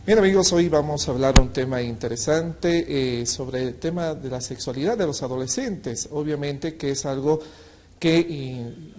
Bien amigos, hoy vamos a hablar un tema interesante sobre el tema de la sexualidad de los adolescentes, obviamente que es algo que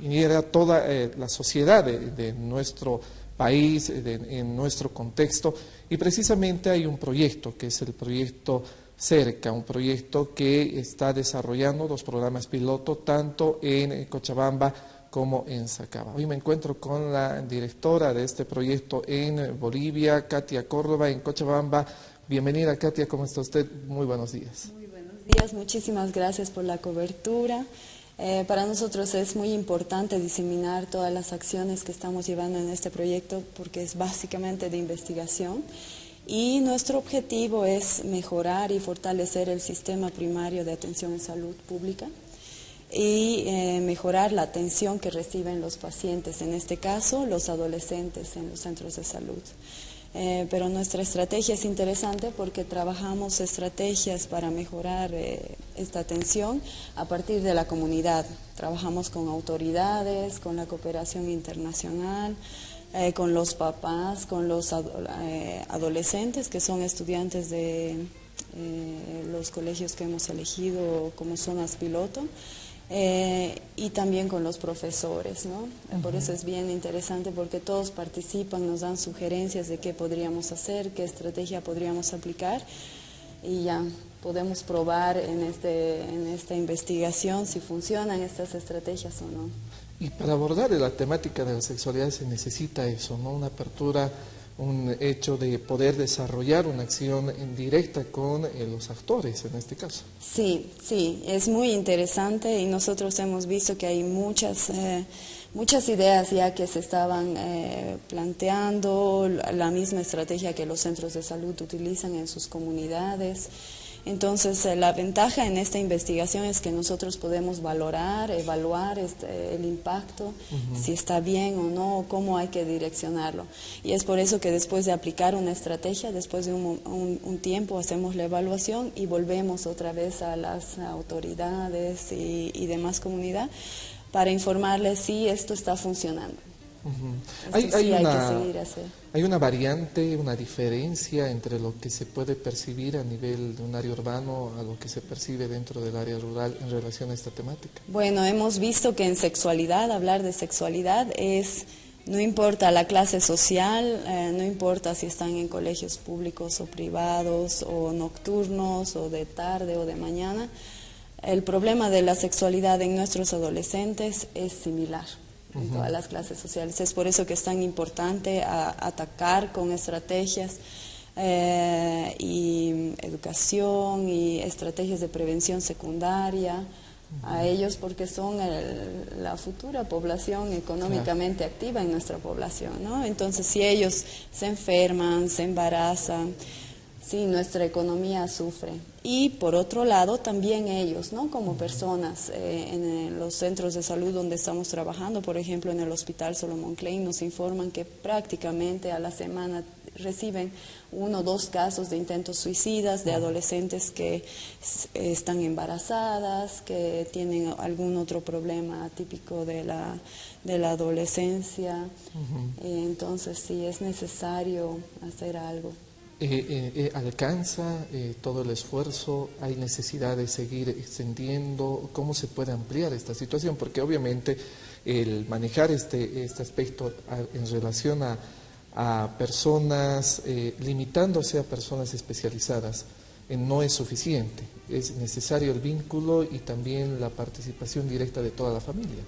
inhiere toda la sociedad de nuestro país, en nuestro contexto, y precisamente hay un proyecto que es el proyecto Cerca, un proyecto que está desarrollando dos programas piloto tanto en Cochabamba como en Sacaba. Hoy me encuentro con la directora de este proyecto en Bolivia, Katia Córdoba, en Cochabamba. Bienvenida, Katia, ¿cómo está usted? Muy buenos días. Muy buenos días, muchísimas gracias por la cobertura. Para nosotros es muy importante diseminar todas las acciones que estamos llevando en este proyecto porque es básicamente de investigación y nuestro objetivo es mejorar y fortalecer el sistema primario de atención en salud pública y mejorar la atención que reciben los pacientes, en este caso los adolescentes en los centros de salud. Pero nuestra estrategia es interesante porque trabajamos estrategias para mejorar esta atención a partir de la comunidad. Trabajamos con autoridades, con la cooperación internacional, con los papás, con los adolescentes que son estudiantes de los colegios que hemos elegido como zonas piloto. Y también con los profesores, ¿no? Por eso es bien interesante porque todos participan, nos dan sugerencias de qué podríamos hacer, qué estrategia podríamos aplicar y ya podemos probar en esta investigación si funcionan estas estrategias o no. Y para abordar la temática de la sexualidad se necesita eso, ¿no? Una apertura, un hecho de poder desarrollar una acción en directa con los actores en este caso. Sí, es muy interesante y nosotros hemos visto que hay muchas ideas ya que se estaban planteando, la misma estrategia que los centros de salud utilizan en sus comunidades. Entonces, la ventaja en esta investigación es que nosotros podemos valorar, evaluar el impacto, si está bien o no, cómo hay que direccionarlo. Y es por eso que después de aplicar una estrategia, después de un tiempo hacemos la evaluación y volvemos otra vez a las autoridades y demás comunidad para informarles si esto está funcionando. Hay una variante, una diferencia entre lo que se puede percibir a nivel de un área urbano a lo que se percibe dentro del área rural en relación a esta temática. Bueno, hemos visto que en sexualidad, hablar de sexualidad no importa la clase social, no importa si están en colegios públicos o privados o nocturnos o de tarde o de mañana, el problema de la sexualidad en nuestros adolescentes es similar en todas las clases sociales. Es por eso que es tan importante atacar con estrategias y educación y estrategias de prevención secundaria a ellos porque son la futura población económicamente activa en nuestra población, ¿no? Entonces, si ellos se enferman, se embarazan, sí, nuestra economía sufre. Y por otro lado, también ellos, ¿no? Como personas, en los centros de salud donde estamos trabajando, por ejemplo, en el Hospital Solomon Klein, nos informan que prácticamente a la semana reciben 1 o 2 casos de intentos suicidas de adolescentes que están embarazadas, que tienen algún otro problema típico de la adolescencia. Entonces, sí, es necesario hacer algo. ¿Alcanza todo el esfuerzo? ¿Hay necesidad de seguir extendiendo? ¿Cómo se puede ampliar esta situación? Porque obviamente el manejar este aspecto en relación a personas, limitándose a personas especializadas, no es suficiente. Es necesario el vínculo y también la participación directa de toda la familia.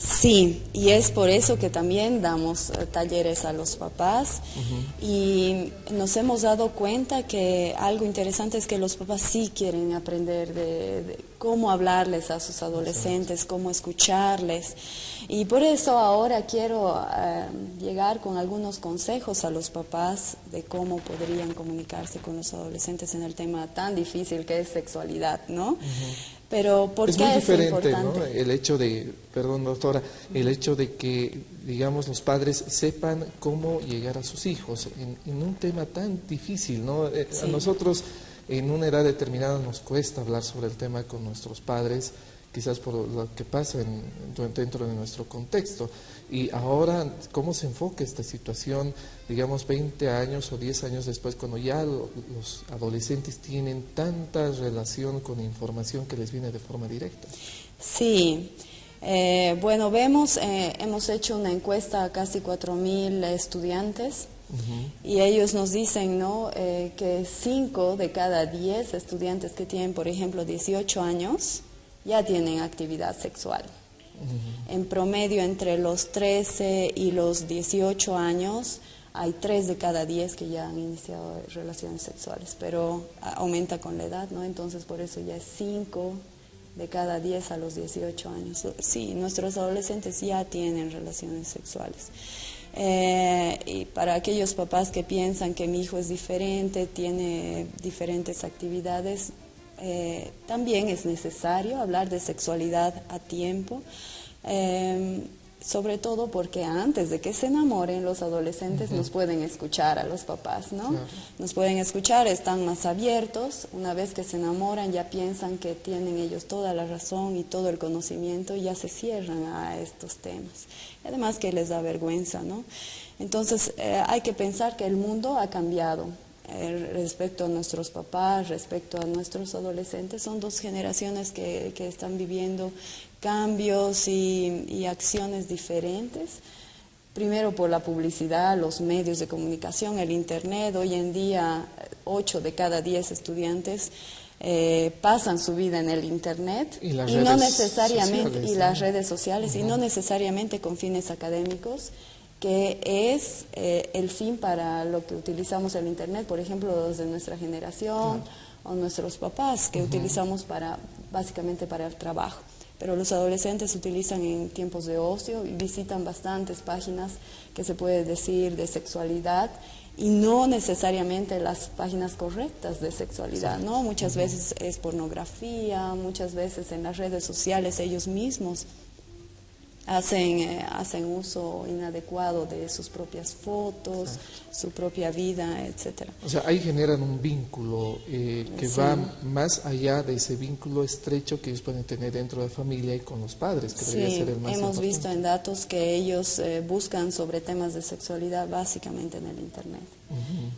Sí, y es por eso que también damos talleres a los papás y nos hemos dado cuenta que algo interesante es que los papás sí quieren aprender de cómo hablarles a sus adolescentes, cómo escucharles. Y por eso ahora quiero llegar con algunos consejos a los papás de cómo podrían comunicarse con los adolescentes en el tema tan difícil que es sexualidad, ¿no? Pero ¿por qué es importante? ¿No? El hecho de, perdón doctora, el hecho de que, digamos, los padres sepan cómo llegar a sus hijos en un tema tan difícil, ¿no? Sí. A nosotros en una edad determinada nos cuesta hablar sobre el tema con nuestros padres quizás por lo que pasa dentro de nuestro contexto. Y ahora, ¿cómo se enfoca esta situación, digamos, 20 años o 10 años después, cuando ya los adolescentes tienen tanta relación con información que les viene de forma directa? Sí. Bueno, hemos hecho una encuesta a casi 4.000 estudiantes y ellos nos dicen, ¿no?, que 5 de cada 10 estudiantes que tienen, por ejemplo, 18 años, ya tienen actividad sexual. En promedio, entre los 13 y los 18 años, hay 3 de cada 10 que ya han iniciado relaciones sexuales, pero aumenta con la edad, ¿no? Entonces, por eso ya es 5 de cada 10 a los 18 años. Sí, nuestros adolescentes ya tienen relaciones sexuales. Y para aquellos papás que piensan que mi hijo es diferente, tiene diferentes actividades, también es necesario hablar de sexualidad a tiempo, sobre todo porque antes de que se enamoren los adolescentes nos pueden escuchar a los papás, ¿no? Claro. Nos pueden escuchar, están más abiertos. Una vez que se enamoran ya piensan que tienen ellos toda la razón y todo el conocimiento y ya se cierran a estos temas. Además que les da vergüenza, ¿no? Entonces hay que pensar que el mundo ha cambiado. Respecto a nuestros papás, respecto a nuestros adolescentes, son 2 generaciones que están viviendo cambios y acciones diferentes. Primero por la publicidad, los medios de comunicación, el internet. Hoy en día 8 de cada 10 estudiantes pasan su vida en el internet y no necesariamente sociales, las redes sociales y no necesariamente con fines académicos, que es el fin para lo que utilizamos el internet, por ejemplo, los de nuestra generación o nuestros papás, que utilizamos básicamente para el trabajo. Pero los adolescentes utilizan en tiempos de ocio y visitan bastantes páginas que se puede decir de sexualidad y no necesariamente las páginas correctas de sexualidad, ¿no? Muchas veces es pornografía, muchas veces en las redes sociales ellos mismos hacen uso inadecuado de sus propias fotos, su propia vida, etcétera. O sea, ahí generan un vínculo que va más allá de ese vínculo estrecho que ellos pueden tener dentro de familia y con los padres, que debería ser el más hemos importante. visto en datos que ellos buscan sobre temas de sexualidad básicamente en el internet.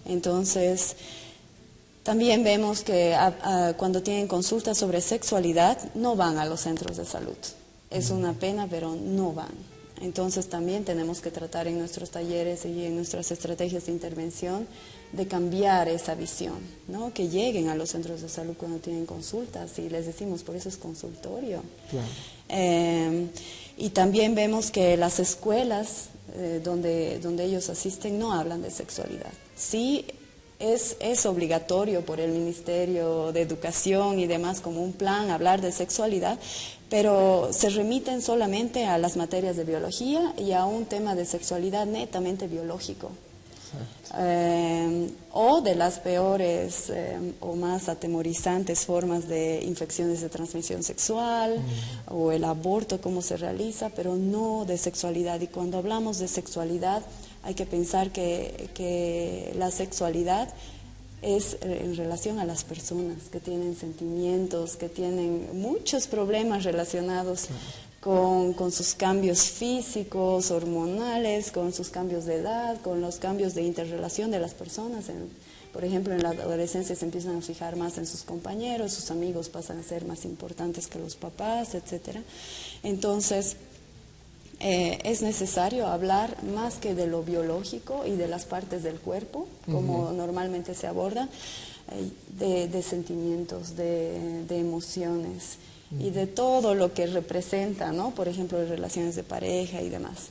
Entonces, también vemos que cuando tienen consultas sobre sexualidad no van a los centros de salud. Es una pena, pero no van. Entonces también tenemos que tratar en nuestros talleres y en nuestras estrategias de intervención de cambiar esa visión, ¿no? Que lleguen a los centros de salud cuando tienen consultas y les decimos, por eso es consultorio. Claro. Y también vemos que las escuelas donde ellos asisten no hablan de sexualidad. Sí, es obligatorio por el Ministerio de Educación y demás como un plan hablar de sexualidad, pero se remiten solamente a las materias de biología y a un tema de sexualidad netamente biológico. O de las peores o más atemorizantes formas de infecciones de transmisión sexual o el aborto, cómo se realiza, pero no de sexualidad. Y cuando hablamos de sexualidad hay que pensar que la sexualidad es en relación a las personas que tienen sentimientos, que tienen muchos problemas relacionados con sus cambios físicos, hormonales, con sus cambios de edad, con los cambios de interrelación de las personas. Por ejemplo, en la adolescencia se empiezan a fijar más en sus compañeros, sus amigos pasan a ser más importantes que los papás, etcétera. Entonces, es necesario hablar más que de lo biológico y de las partes del cuerpo, como normalmente se aborda, de sentimientos, de emociones y de todo lo que representa, ¿no? Por ejemplo, de relaciones de pareja y demás.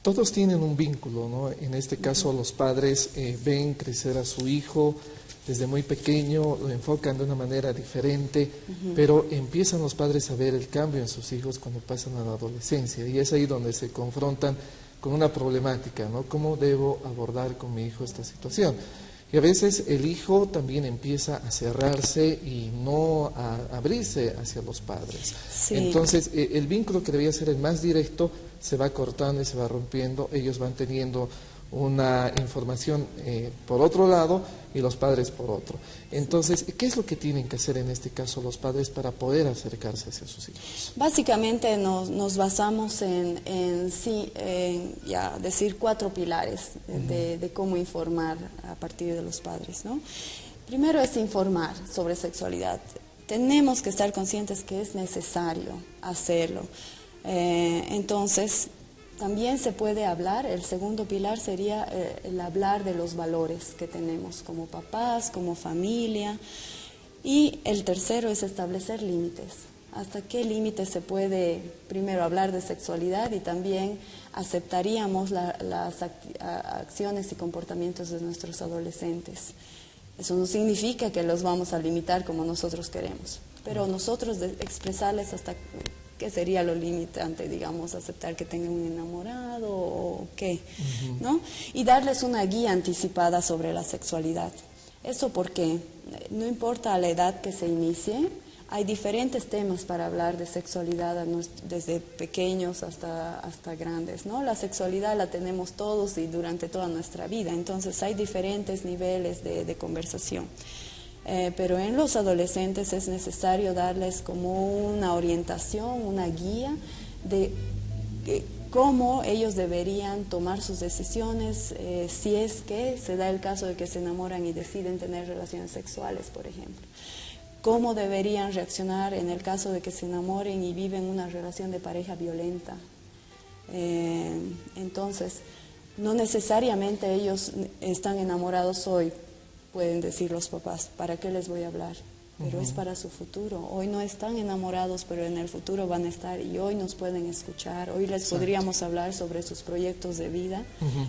Todos tienen un vínculo, ¿no? En este caso los padres ven crecer a su hijo desde muy pequeño, lo enfocan de una manera diferente, pero empiezan los padres a ver el cambio en sus hijos cuando pasan a la adolescencia y es ahí donde se confrontan con una problemática, ¿no? ¿Cómo debo abordar con mi hijo esta situación? Y a veces el hijo también empieza a cerrarse y no a abrirse hacia los padres. Sí. Entonces, el vínculo que debía ser el más directo se va cortando y se va rompiendo. Ellos van teniendo una información por otro lado y los padres por otro. Entonces, ¿qué es lo que tienen que hacer en este caso los padres para poder acercarse hacia sus hijos? Básicamente nos basamos en decir 4 pilares de cómo informar a partir de los padres, ¿no? Primero es informar sobre sexualidad. Tenemos que estar conscientes que es necesario hacerlo. Entonces, también se puede hablar, el segundo pilar sería el hablar de los valores que tenemos como papás, como familia. Y el tercero es establecer límites. ¿Hasta qué límites se puede primero hablar de sexualidad y también aceptaríamos las acciones y comportamientos de nuestros adolescentes? Eso no significa que los vamos a limitar como nosotros queremos, pero nosotros expresarles hasta qué sería lo limitante, digamos, aceptar que tengan un enamorado o qué, ¿no? Y darles una guía anticipada sobre la sexualidad. Eso porque no importa la edad que se inicie, hay diferentes temas para hablar de sexualidad desde pequeños hasta grandes, ¿no? La sexualidad la tenemos todos y durante toda nuestra vida, entonces hay diferentes niveles de conversación. Pero en los adolescentes es necesario darles como una orientación, una guía de cómo ellos deberían tomar sus decisiones si es que se da el caso de que se enamoran y deciden tener relaciones sexuales, por ejemplo. Cómo deberían reaccionar en el caso de que se enamoren y viven una relación de pareja violenta. Entonces, no necesariamente ellos están enamorados hoy, pueden decir los papás, ¿para qué les voy a hablar? Pero es para su futuro. Hoy no están enamorados, pero en el futuro van a estar y hoy nos pueden escuchar. Hoy les podríamos hablar sobre sus proyectos de vida.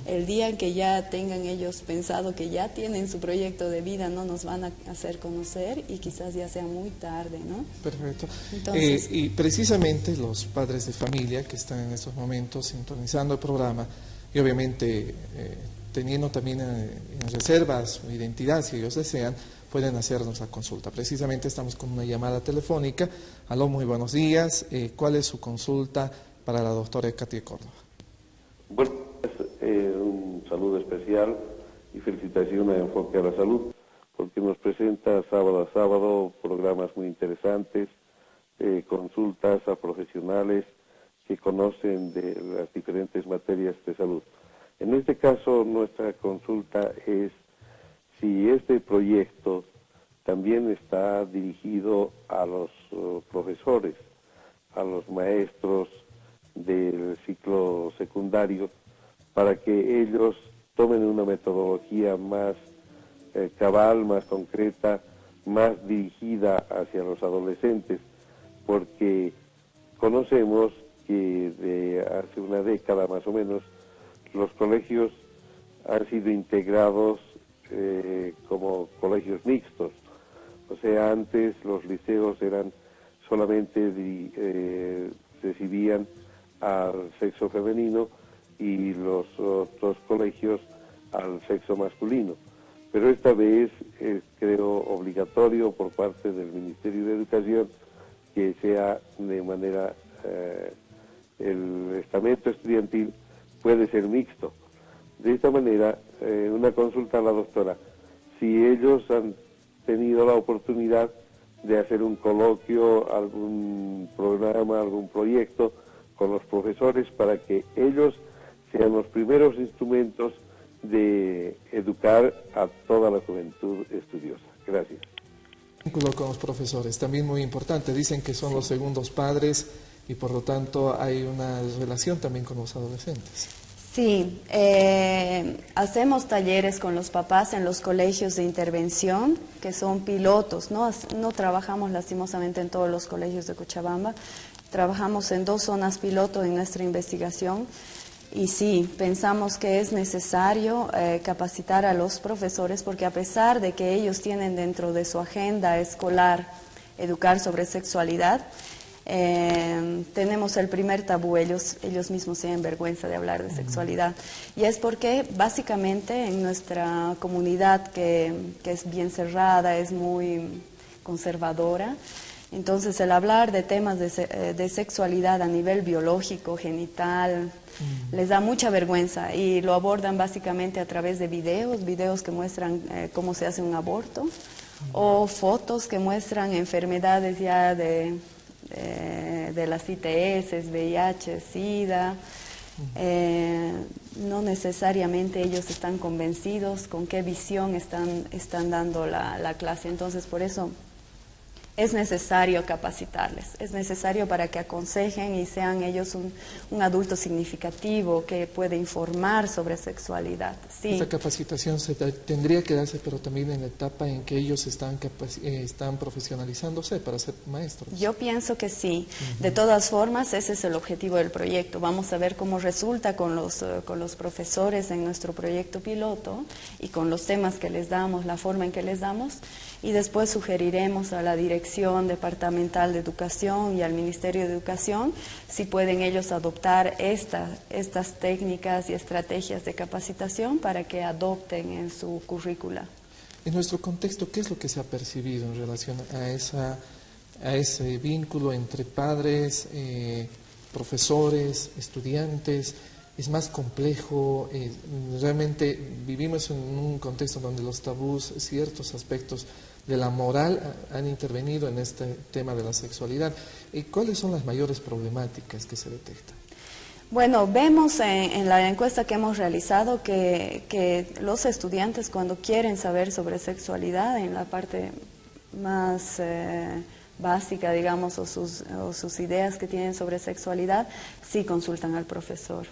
El día en que ya tengan ellos pensado que ya tienen su proyecto de vida, no nos van a hacer conocer y quizás ya sea muy tarde, ¿no? Perfecto. Entonces, y precisamente los padres de familia que están en estos momentos sintonizando el programa y obviamente teniendo también en reserva su identidad, si ellos desean, pueden hacernos la consulta. Precisamente estamos con una llamada telefónica. Aló, muy buenos días. ¿Cuál es su consulta para la doctora Katia Córdoba? Bueno, un saludo especial y felicitación a Enfoque a la Salud, porque nos presenta sábado a sábado programas muy interesantes, consultas a profesionales que conocen de las diferentes materias de salud. En este caso, nuestra consulta es si este proyecto también está dirigido a los profesores, a los maestros del ciclo secundario, para que ellos tomen una metodología más cabal, más concreta, más dirigida hacia los adolescentes, porque conocemos que de hace una década más o menos los colegios han sido integrados como colegios mixtos. O sea, antes los liceos eran solamente recibían al sexo femenino y los otros colegios al sexo masculino. Pero esta vez creo obligatorio por parte del Ministerio de Educación que sea de manera, el estamento estudiantil puede ser mixto. De esta manera, una consulta a la doctora, si ellos han tenido la oportunidad de hacer un coloquio, algún programa, algún proyecto con los profesores para que ellos sean los primeros instrumentos de educar a toda la juventud estudiosa. Gracias. Vínculo con los profesores, también muy importante. Dicen que son los segundos padres y por lo tanto hay una relación también con los adolescentes. Sí, hacemos talleres con los papás en los colegios de intervención, que son pilotos, no trabajamos lastimosamente en todos los colegios de Cochabamba, trabajamos en 2 zonas piloto en nuestra investigación y sí, pensamos que es necesario capacitar a los profesores porque a pesar de que ellos tienen dentro de su agenda escolar educar sobre sexualidad, tenemos el primer tabú, ellos mismos tienen vergüenza de hablar de sexualidad y es porque básicamente en nuestra comunidad que es bien cerrada, es muy conservadora, Entonces, el hablar de temas de sexualidad a nivel biológico, genital, les da mucha vergüenza y lo abordan básicamente a través de videos que muestran cómo se hace un aborto, o fotos que muestran enfermedades ya de las ITS, VIH, SIDA. No necesariamente ellos están convencidos con qué visión están dando la clase. Entonces, por eso es necesario capacitarles, es necesario para que aconsejen y sean ellos un adulto significativo que puede informar sobre sexualidad. Sí. Esta capacitación tendría que darse, pero también en la etapa en que ellos están profesionalizándose para ser maestros. Yo pienso que sí. De todas formas, ese es el objetivo del proyecto. Vamos a ver cómo resulta con los profesores en nuestro proyecto piloto y con los temas que les damos, la forma en que les damos, y después sugeriremos a la Dirección Departamental de Educación y al Ministerio de Educación si pueden ellos adoptar estas técnicas y estrategias de capacitación para que adopten en su currícula. En nuestro contexto, ¿qué es lo que se ha percibido en relación a ese vínculo entre padres, profesores, estudiantes? ¿Es más complejo? Realmente vivimos en un contexto donde los tabús, ciertos aspectos de la moral han intervenido en este tema de la sexualidad. ¿Cuáles son las mayores problemáticas que se detectan? Bueno, vemos en la encuesta que hemos realizado que los estudiantes, cuando quieren saber sobre sexualidad, en la parte más básica, digamos, o sus ideas que tienen sobre sexualidad, sí consultan al profesor.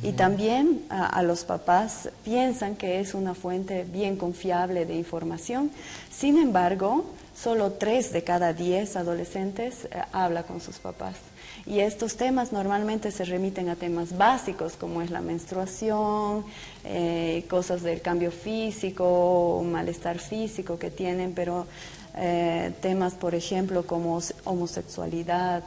Y también a los papás piensan que es una fuente bien confiable de información. Sin embargo, solo 3 de cada 10 adolescentes habla con sus papás. Y estos temas normalmente se remiten a temas básicos como es la menstruación, cosas del cambio físico, malestar físico que tienen, pero temas, por ejemplo, como homosexualidad,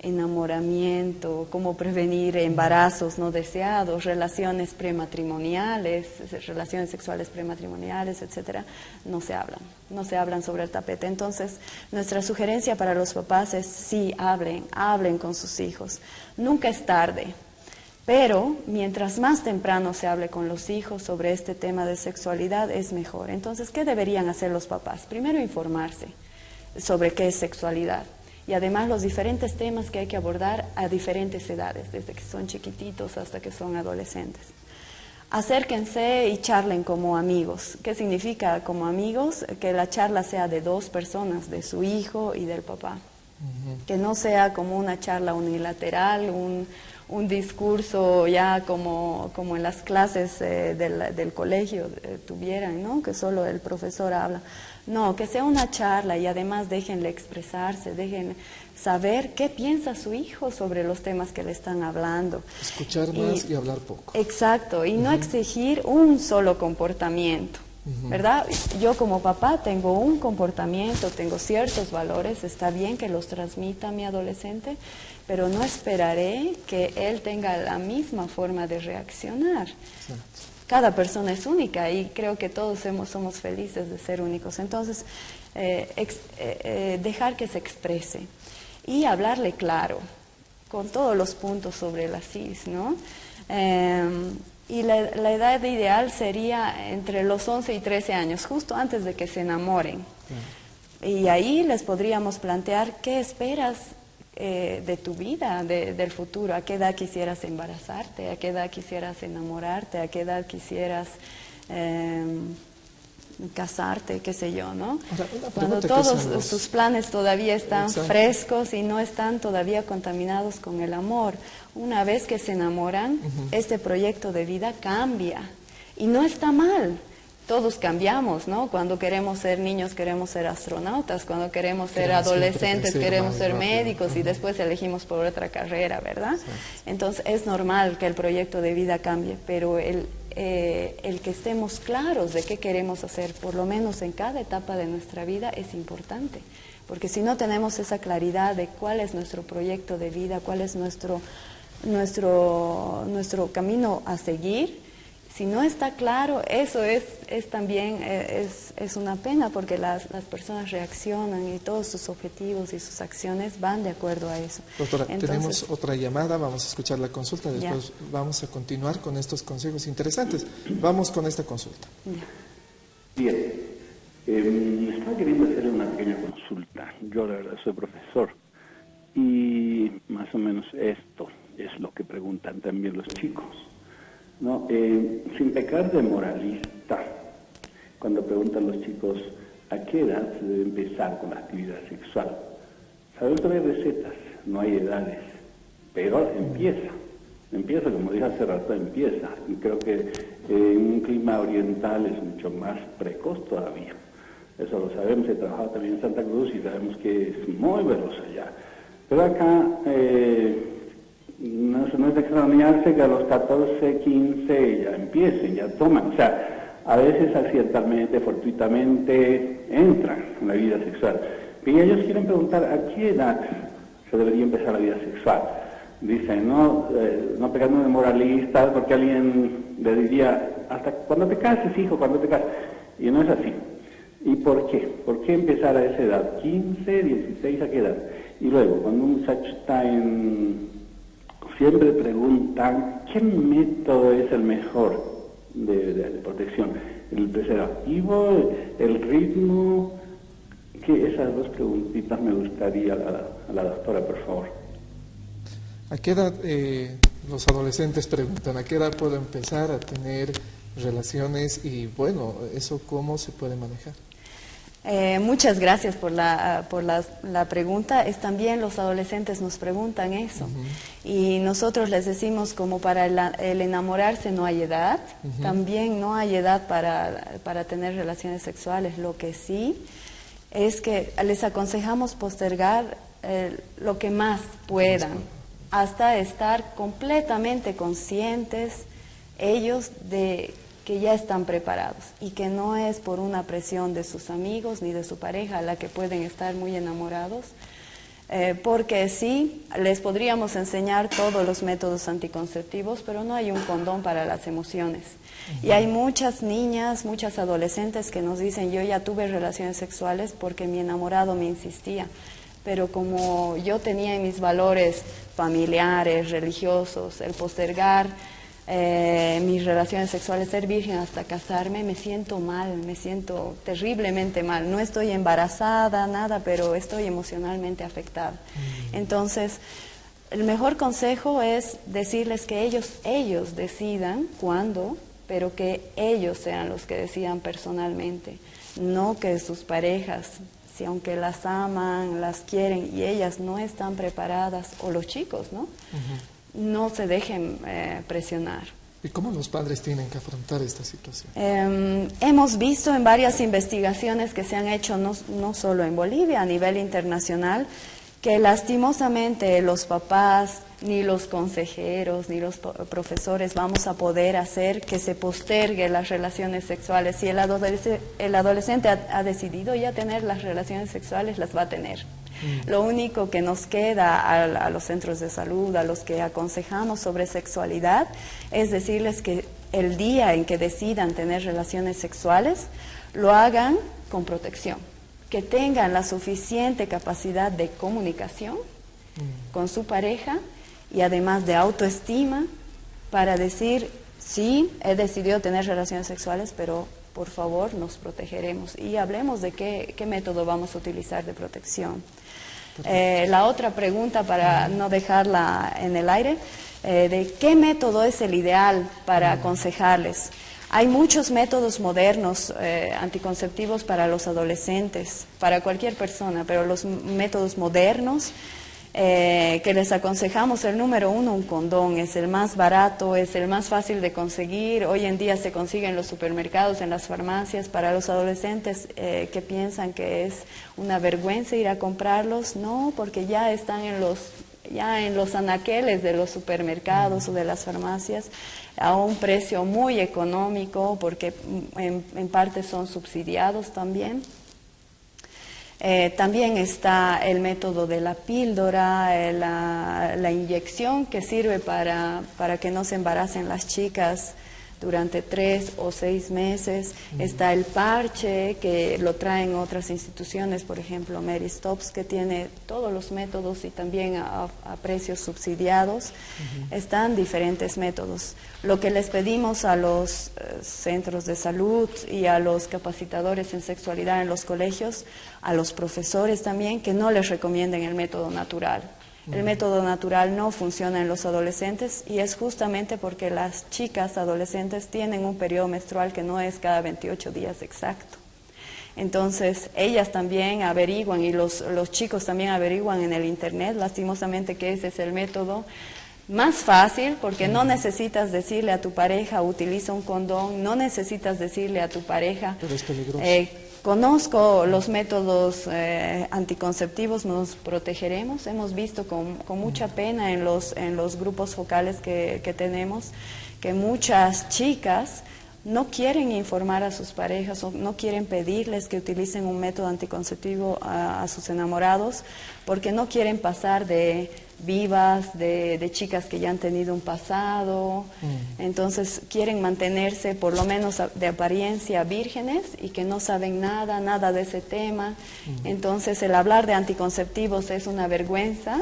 enamoramiento, cómo prevenir embarazos no deseados, relaciones prematrimoniales, relaciones sexuales prematrimoniales, etcétera, no se hablan sobre el tapete. Entonces, nuestra sugerencia para los papás es sí, hablen con sus hijos. Nunca es tarde, pero mientras más temprano se hable con los hijos sobre este tema de sexualidad es mejor. Entonces, ¿qué deberían hacer los papás? Primero, informarse sobre qué es sexualidad. Y además los diferentes temas que hay que abordar a diferentes edades, desde que son chiquititos hasta que son adolescentes. Acérquense y charlen como amigos. ¿Qué significa como amigos? Que la charla sea de 2 personas, de su hijo y del papá. Que no sea como una charla unilateral, un discurso ya como en las clases del colegio tuvieran, ¿no? Que solo el profesor habla. No, que sea una charla y además déjenle expresarse, dejen saber qué piensa su hijo sobre los temas que le están hablando. Escuchar más y hablar poco. Exacto, y no exigir un solo comportamiento, ¿verdad? Yo como papá tengo un comportamiento, tengo ciertos valores, está bien que los transmita a mi adolescente, pero no esperaré que él tenga la misma forma de reaccionar. Exacto. Cada persona es única y creo que todos somos felices de ser únicos. Entonces, dejar que se exprese y hablarle claro, con todos los puntos sobre la CIS, ¿no? Y la edad ideal sería entre los 11 y 13 años, justo antes de que se enamoren. Y ahí les podríamos plantear qué esperas de tu vida, del futuro, a qué edad quisieras embarazarte, a qué edad quisieras enamorarte, a qué edad quisieras casarte, qué sé yo, ¿no? Cuando todos sus planes todavía están frescos y no están todavía contaminados con el amor. Una vez que se enamoran, este proyecto de vida cambia y no está mal. Todos cambiamos, ¿no? Cuando queremos ser niños queremos ser astronautas, cuando queremos ser adolescentes queremos ser médicos y después elegimos por otra carrera, ¿verdad? Entonces es normal que el proyecto de vida cambie, pero el que estemos claros de qué queremos hacer, por lo menos en cada etapa de nuestra vida, es importante. Porque si no tenemos esa claridad de cuál es nuestro proyecto de vida, cuál es nuestro camino a seguir, Si no está claro, eso es también es una pena, porque las personas reaccionan y todos sus objetivos y sus acciones van de acuerdo a eso. Doctora, Entonces, tenemos otra llamada, vamos a escuchar la consulta, después vamos a continuar con estos consejos interesantes. Vamos con esta consulta. Bien, estaba queriendo hacerle una pequeña consulta. Yo la verdad soy profesor y más o menos esto es lo que preguntan también los chicos, ¿no? Sin pecar de moralista, cuando preguntan los chicos a qué edad se debe empezar con la actividad sexual. Sabemos que no hay recetas, no hay edades, pero empieza, como dije hace rato, empieza. Y creo que en un clima oriental es mucho más precoz todavía. Eso lo sabemos, he trabajado también en Santa Cruz y sabemos que es muy veloz allá. Pero acá no es de extrañarse que a los 14, 15 ya empiecen, ya toman. O sea, a veces accidentalmente, fortuitamente entran en la vida sexual. Y ellos quieren preguntar a qué edad se debería empezar la vida sexual. Dicen, no pegando de moralistas, porque alguien le diría, hasta cuando te cases, hijo, cuando te cases. Y no es así. ¿Y por qué? ¿Por qué empezar a esa edad? 15, 16, ¿a qué edad? Y luego, cuando un muchacho está siempre preguntan, ¿qué método es el mejor de protección? ¿El preservativo? ¿El ritmo? Esas dos preguntitas me gustaría a la doctora, por favor. ¿A qué edad los adolescentes preguntan? ¿A qué edad puedo empezar a tener relaciones? Y bueno, ¿eso cómo se puede manejar? Muchas gracias por la pregunta. También los adolescentes nos preguntan eso. Y nosotros les decimos, como para el enamorarse no hay edad, también no hay edad para tener relaciones sexuales. Lo que sí es que les aconsejamos postergar lo que más puedan, hasta estar completamente conscientes ellos de que ya están preparados y que no es por una presión de sus amigos ni de su pareja a la que pueden estar muy enamorados, porque sí, les podríamos enseñar todos los métodos anticonceptivos, pero no hay un condón para las emociones. Y hay muchas niñas, muchas adolescentes que nos dicen, yo ya tuve relaciones sexuales porque mi enamorado me insistía, pero como yo tenía en mis valores familiares, religiosos, el postergar mis relaciones sexuales, ser virgen hasta casarme, me siento mal, me siento terriblemente mal. No estoy embarazada, nada, pero estoy emocionalmente afectada. Entonces, el mejor consejo es decirles que ellos decidan cuándo, pero que ellos sean los que decidan personalmente, no que sus parejas, si aunque las aman, las quieren y ellas no están preparadas, o los chicos, ¿no? No se dejen presionar. ¿Y cómo los padres tienen que afrontar esta situación? Hemos visto en varias investigaciones que se han hecho, no solo en Bolivia, a nivel internacional, que lastimosamente los papás, ni los consejeros, ni los profesores vamos a poder hacer que se postergue las relaciones sexuales. Si el adolescente ha decidido ya tener las relaciones sexuales, las va a tener. Lo único que nos queda a los centros de salud, a los que aconsejamos sobre sexualidad, es decirles que el día en que decidan tener relaciones sexuales, lo hagan con protección, que tengan la suficiente capacidad de comunicación con su pareja y además de autoestima para decir, sí, he decidido tener relaciones sexuales, pero por favor nos protegeremos, y hablemos de qué método vamos a utilizar de protección. La otra pregunta, para no dejarla en el aire, de qué método es el ideal para aconsejarles. Hay muchos métodos modernos anticonceptivos para los adolescentes, para cualquier persona, pero los métodos modernos que les aconsejamos, el número uno, un condón, es el más barato, es el más fácil de conseguir. Hoy en día se consigue en los supermercados, en las farmacias. Para los adolescentes que piensan que es una vergüenza ir a comprarlos, no, porque ya están en los anaqueles de los supermercados o de las farmacias a un precio muy económico, porque en parte son subsidiados también. También está el método de la píldora, la inyección, que sirve para que no se embaracen las chicas durante 3 o 6 meses. Está el parche, que lo traen otras instituciones, por ejemplo Mary Stops, que tiene todos los métodos y también a precios subsidiados. Están diferentes métodos. Lo que les pedimos a los centros de salud y a los capacitadores en sexualidad en los colegios, a los profesores también, que no les recomienden el método natural. El método natural no funciona en los adolescentes y es justamente porque las chicas adolescentes tienen un periodo menstrual que no es cada 28 días exacto. Entonces, ellas también averiguan y los chicos también averiguan en el internet, lastimosamente, que ese es el método más fácil, porque no necesitas decirle a tu pareja utiliza un condón, no necesitas decirle a tu pareja pero es peligroso. Conozco los métodos anticonceptivos, nos protegeremos. Hemos visto con mucha pena en los grupos focales que tenemos que muchas chicas no quieren informar a sus parejas o no quieren pedirles que utilicen un método anticonceptivo a sus enamorados porque no quieren pasar de vivas, de chicas que ya han tenido un pasado. Entonces quieren mantenerse por lo menos de apariencia vírgenes y que no saben nada de ese tema. Entonces el hablar de anticonceptivos es una vergüenza.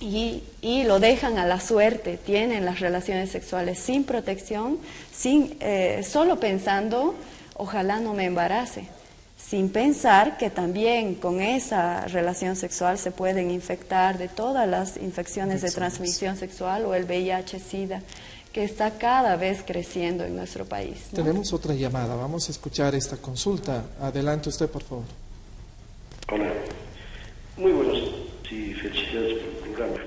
Y lo dejan a la suerte, tienen las relaciones sexuales sin protección, solo pensando, ojalá no me embarace, sin pensar que también con esa relación sexual se pueden infectar de todas las infecciones de transmisión sexual o el VIH-Sida, que está cada vez creciendo en nuestro país, ¿no? Tenemos otra llamada, vamos a escuchar esta consulta. Adelante usted, por favor. Hola, muy buenos y felicidades por el programa.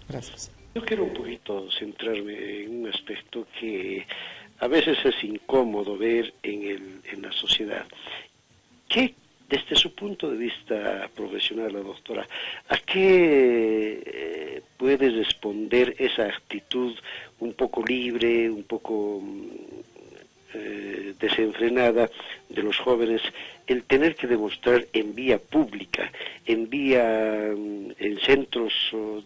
Gracias. Yo quiero un poquito centrarme en un aspecto que a veces es incómodo ver en la sociedad. ¿Qué, desde su punto de vista profesional, la doctora, a qué puede responder esa actitud un poco libre, un poco desenfrenada de los jóvenes, el tener que demostrar en vía pública, en centros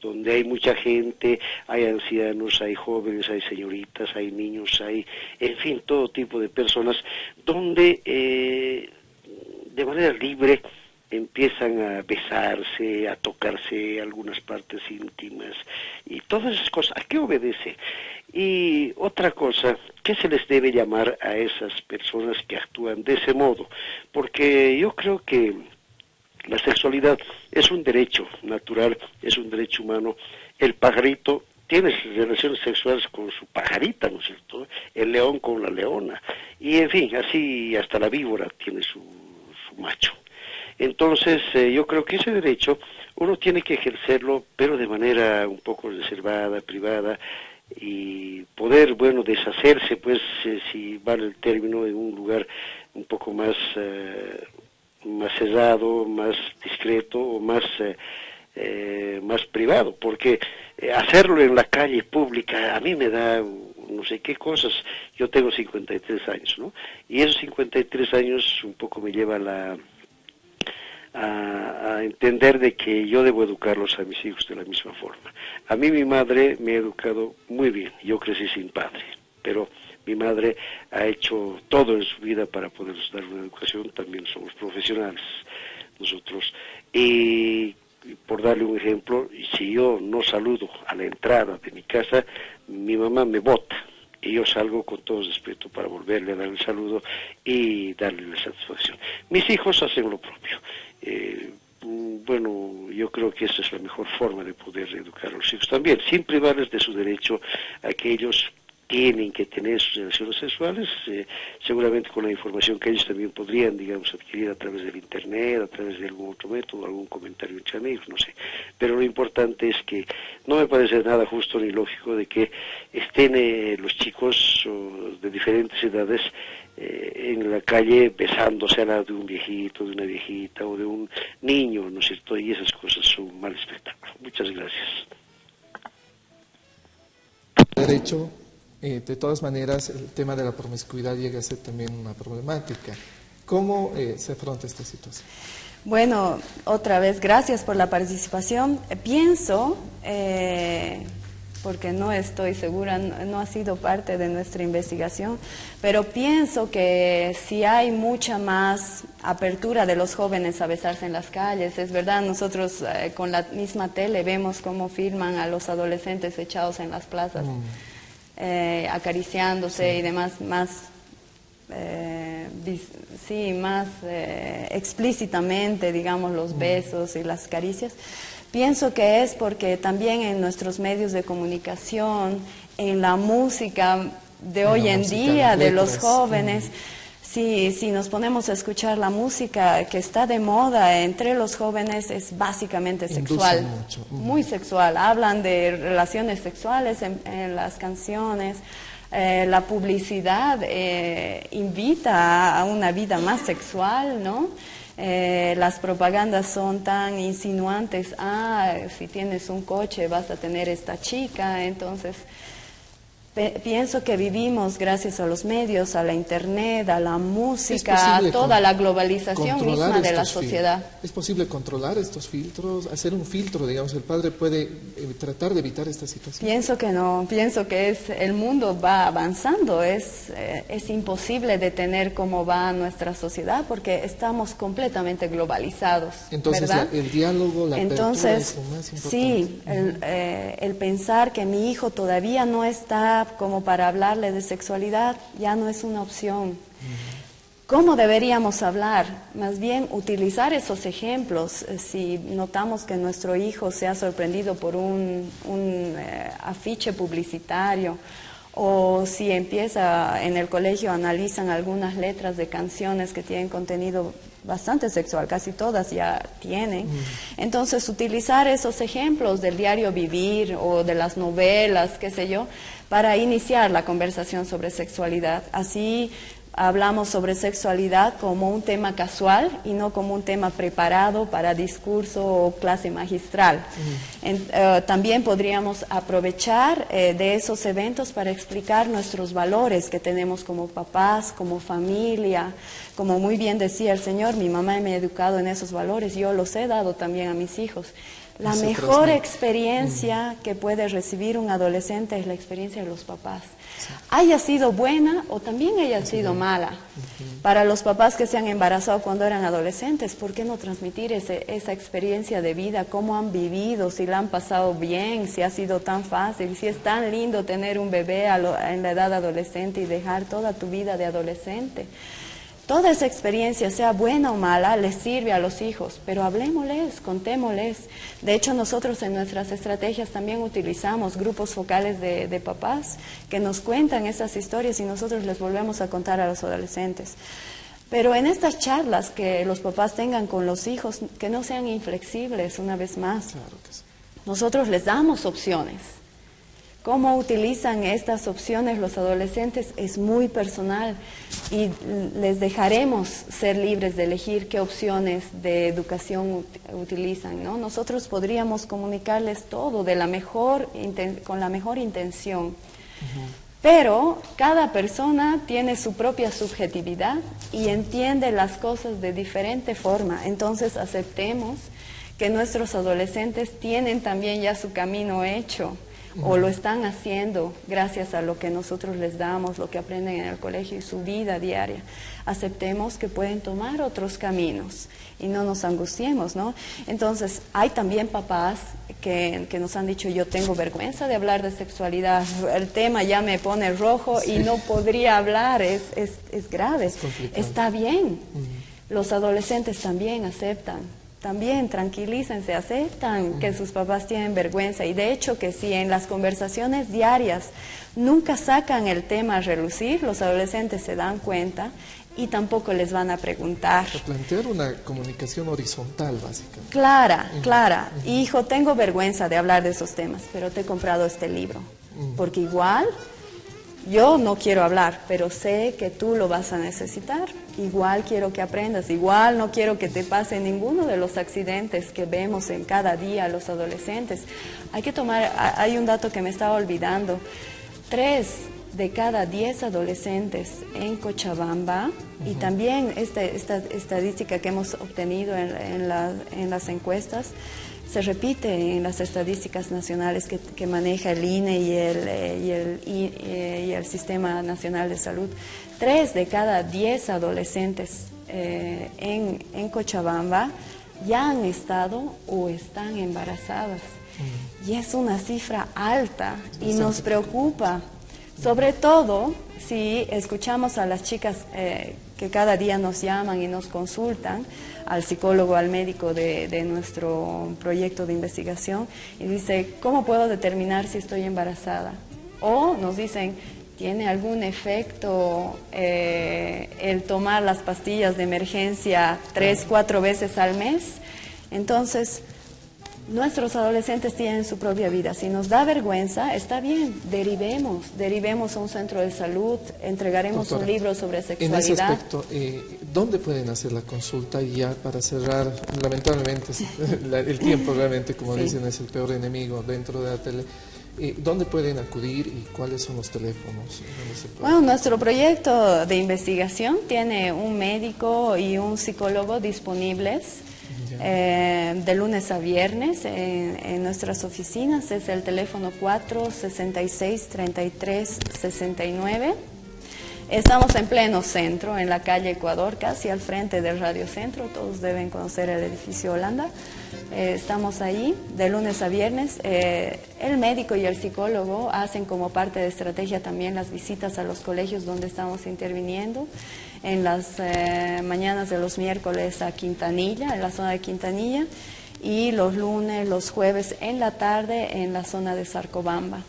donde hay mucha gente, hay ancianos, hay jóvenes, hay señoritas, hay niños, hay, en fin, todo tipo de personas, donde de manera libre empiezan a besarse, a tocarse algunas partes íntimas y todas esas cosas. ¿A qué obedece? Y otra cosa, ¿qué se les debe llamar a esas personas que actúan de ese modo? Porque yo creo que la sexualidad es un derecho natural, es un derecho humano. El pajarito tiene relaciones sexuales con su pajarita, ¿no es cierto? El león con la leona. Y en fin, así hasta la víbora tiene su macho. Entonces, yo creo que ese derecho uno tiene que ejercerlo, pero de manera un poco reservada, privada, y poder, bueno, deshacerse, pues, si vale el término, en un lugar un poco más cerrado, más discreto o más privado, porque hacerlo en la calle pública a mí me da no sé qué cosas. Yo tengo 53 años, ¿no? Y esos 53 años un poco me lleva a entender de que yo debo educarlos a mis hijos de la misma forma. A mí mi madre me ha educado muy bien, yo crecí sin padre, pero mi madre ha hecho todo en su vida para podernos dar una educación, también somos profesionales nosotros, y por darle un ejemplo, si yo no saludo a la entrada de mi casa, mi mamá me bota, y yo salgo con todo respeto para volverle a dar el saludo y darle la satisfacción. Mis hijos hacen lo propio. Bueno, yo creo que esa es la mejor forma de poder educar a los hijos también, sin privarles de su derecho a que ellos tienen que tener sus relaciones sexuales, seguramente con la información que ellos también podrían, digamos, adquirir a través del internet, a través de algún otro método, algún comentario entre amigos, no sé. Pero lo importante es que no me parece nada justo ni lógico de que estén los chicos de diferentes edades en la calle besándose al lado de un viejito, de una viejita o de un niño, ¿no es cierto? Y esas cosas son un mal espectáculo. Muchas gracias. Derecho. De todas maneras, el tema de la promiscuidad llega a ser también una problemática. ¿Cómo se afronta esta situación? Bueno, otra vez, gracias por la participación. Pienso porque no estoy segura, no ha sido parte de nuestra investigación, pero pienso que si hay mucha más apertura de los jóvenes a besarse en las calles, es verdad, nosotros con la misma tele vemos cómo filman a los adolescentes echados en las plazas, acariciándose y demás, más explícitamente, digamos, los besos y las caricias. Pienso que es porque también en nuestros medios de comunicación, en la música de hoy en día, de los jóvenes, si nos ponemos a escuchar la música que está de moda entre los jóvenes, es básicamente sexual, muy sexual. Hablan de relaciones sexuales en las canciones. La publicidad invita a una vida más sexual, ¿no? Las propagandas son tan insinuantes, si tienes un coche vas a tener esta chica, entonces pienso que vivimos gracias a los medios, a la internet, a la música, a toda la globalización misma de la sociedad. ¿Es posible controlar estos filtros, hacer un filtro, digamos, el padre puede tratar de evitar esta situación? Pienso que no, pienso que el mundo va avanzando, es imposible detener cómo va nuestra sociedad porque estamos completamente globalizados. Entonces, ¿verdad? El diálogo, la apertura es lo más importante. Sí, el pensar que mi hijo todavía no está como para hablarle de sexualidad ya no es una opción. ¿Cómo deberíamos hablar? Más bien utilizar esos ejemplos. Si notamos que nuestro hijo se ha sorprendido por un afiche publicitario, o si empieza en el colegio, analizan algunas letras de canciones que tienen contenido bastante sexual, casi todas ya tienen. Entonces, utilizar esos ejemplos del diario vivir o de las novelas, qué sé yo, para iniciar la conversación sobre sexualidad. Así hablamos sobre sexualidad como un tema casual y no como un tema preparado para discurso o clase magistral. También podríamos aprovechar de esos eventos para explicar nuestros valores que tenemos como papás, como familia. Como muy bien decía el Señor, mi mamá me ha educado en esos valores, yo los he dado también a mis hijos. La mejor experiencia que puede recibir un adolescente es la experiencia de los papás. Haya sido buena o también haya sido mala. Para los papás que se han embarazado cuando eran adolescentes, ¿por qué no transmitir esa experiencia de vida? ¿Cómo han vivido? Si la han pasado bien, si ha sido tan fácil, si es tan lindo tener un bebé en la edad adolescente y dejar toda tu vida de adolescente. Toda esa experiencia, sea buena o mala, les sirve a los hijos, pero hablémosles, contémosles. De hecho, nosotros en nuestras estrategias también utilizamos grupos focales de papás que nos cuentan esas historias y nosotros les volvemos a contar a los adolescentes. Pero en estas charlas que los papás tengan con los hijos, que no sean inflexibles una vez más. Claro que sí. Nosotros les damos opciones. Cómo utilizan estas opciones los adolescentes es muy personal y les dejaremos ser libres de elegir qué opciones de educación utilizan, ¿no? Nosotros podríamos comunicarles todo con la mejor intención, pero cada persona tiene su propia subjetividad y entiende las cosas de diferente forma. Entonces aceptemos que nuestros adolescentes tienen también ya su camino hecho. O lo están haciendo gracias a lo que nosotros les damos, lo que aprenden en el colegio y su vida diaria. Aceptemos que pueden tomar otros caminos y no nos angustiemos, ¿no? Entonces, hay también papás que nos han dicho, yo tengo vergüenza de hablar de sexualidad, el tema ya me pone rojo y no podría hablar, es grave, está bien. Los adolescentes también aceptan. También tranquilícense, aceptan que sus papás tienen vergüenza y de hecho que si en las conversaciones diarias nunca sacan el tema a relucir, los adolescentes se dan cuenta y tampoco les van a preguntar. Plantear una comunicación horizontal, básicamente. Clara. Hijo, tengo vergüenza de hablar de esos temas, pero te he comprado este libro, porque igual yo no quiero hablar, pero sé que tú lo vas a necesitar. Igual quiero que aprendas, igual no quiero que te pase ninguno de los accidentes que vemos en cada día a los adolescentes. Hay un dato que me estaba olvidando. 3 de cada 10 adolescentes en Cochabamba, y también esta estadística que hemos obtenido en las encuestas, se repite en las estadísticas nacionales que maneja el INE y el Sistema Nacional de Salud. 3 de cada 10 adolescentes en Cochabamba ya han estado o están embarazadas. Y es una cifra alta y nos preocupa, sobre todo si escuchamos a las chicas que cada día nos llaman y nos consultan, al psicólogo, al médico de nuestro proyecto de investigación, y dice, ¿cómo puedo determinar si estoy embarazada? O nos dicen, ¿tiene algún efecto el tomar las pastillas de emergencia 3, 4 veces al mes? Entonces, nuestros adolescentes tienen su propia vida. Si nos da vergüenza, está bien, derivemos a un centro de salud, entregaremos un libro sobre sexualidad. En ese aspecto, ¿dónde pueden hacer la consulta? Y ya para cerrar, lamentablemente el tiempo realmente, como dicen, es el peor enemigo dentro de la tele. ¿Dónde pueden acudir y cuáles son los teléfonos? Bueno, nuestro proyecto de investigación tiene un médico y un psicólogo disponibles de lunes a viernes en nuestras oficinas. Es el teléfono 466-3369. Estamos en pleno centro, en la calle Ecuador, casi al frente del Radio Centro. Todos deben conocer el edificio Holanda. Estamos ahí de lunes a viernes. El médico y el psicólogo hacen como parte de estrategia también las visitas a los colegios donde estamos interviniendo. En las mañanas de los miércoles a Quintanilla, en la zona de Quintanilla, y los lunes, los jueves en la tarde en la zona de Zarcobamba.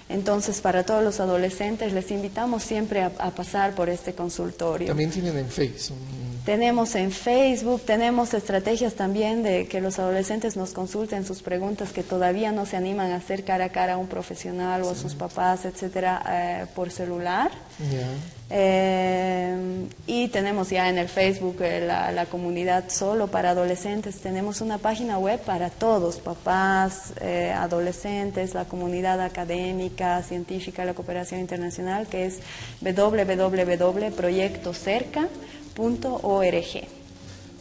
Entonces, para todos los adolescentes les invitamos siempre a pasar por este consultorio. También tienen en Facebook. Tenemos en Facebook, tenemos estrategias también de que los adolescentes nos consulten sus preguntas que todavía no se animan a hacer cara a cara a un profesional o a sus papás, etcétera, por celular. Y tenemos ya en el Facebook la comunidad solo para adolescentes. Tenemos una página web para todos, papás, adolescentes, la comunidad académica, científica, la cooperación internacional, que es www.proyectocerca.org.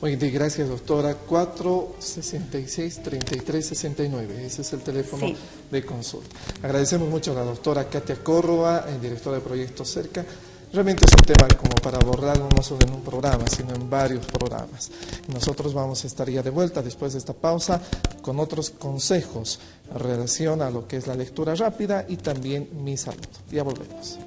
Muy bien, gracias, doctora. 466-3369, ese es el teléfono de consulta. Agradecemos mucho a la doctora Katia Córdoba, directora de Proyecto Cerca. Realmente es un tema como para abordarlo no solo en un programa, sino en varios programas. Nosotros vamos a estar ya de vuelta después de esta pausa con otros consejos en relación a lo que es la lectura rápida y también Mi Salud. Ya volvemos.